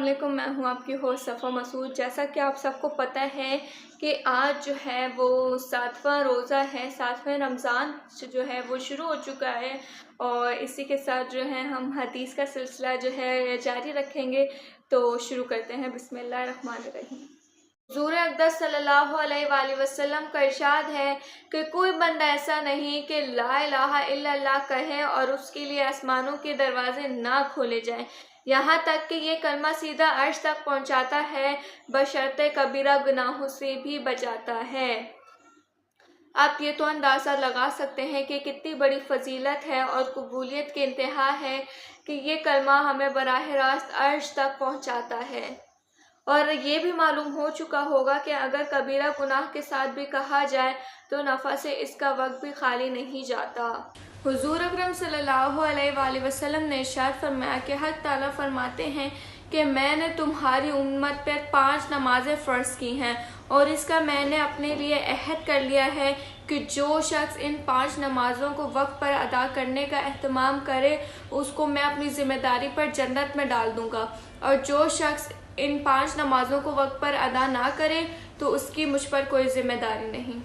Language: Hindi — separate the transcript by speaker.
Speaker 1: वालेकुम, मैं हूँ आपकी होस्ट सफ़ा मसूद। जैसा कि आप सबको पता है कि आज जो है वो 7वां रोज़ा है, 7वें रमज़ान जो है वो शुरू हो चुका है और इसी के साथ जो है हम हदीस का सिलसिला जो है जारी रखेंगे। तो शुरू करते हैं। बिस्मिल्लाहिर्रहमानिर्रहीम। हुज़ूर अक़दस सल्लल्लाहु अलैहि वसल्लम का इरशाद है कि कोई बंदा ऐसा नहीं कि ला इलाहा इल्लल्लाह कहे और उसके लिए आसमानों के दरवाजे ना खोले जाएं, यहाँ तक कि ये कलमा सीधा अर्श तक पहुँचाता है, बशर्ते कबीरा गुनाहों से भी बचाता है। आप ये तो अंदाज़ा लगा सकते हैं कि कितनी बड़ी फजीलत है और कबूलियत की इंतहा है कि ये कलमा हमें बराह रास्त अर्श तक पहुँचाता है। और ये भी मालूम हो चुका होगा कि अगर कबीरा गुनाह के साथ भी कहा जाए तो नफ़ा से इसका वक्त भी खाली नहीं जाता। हुज़ूर अकरम सल्लल्लाहु अलैहि वसल्लम ने इरशाद फरमाया कि हक़ ताला फरमाते हैं कि मैंने तुम्हारी उम्मत पर 5 नमाज़ें फ़र्ज़ की हैं और इसका मैंने अपने लिए अहद कर लिया है कि जो शख्स इन 5 नमाज़ों को वक्त पर अदा करने का एहतमाम करे उसको मैं अपनी ज़िम्मेदारी पर जन्नत में डाल दूँगा, और जो शख्स इन 5 नमाज़ों को वक्त पर अदा ना करे तो उसकी मुझ पर कोई ज़िम्मेदारी नहीं।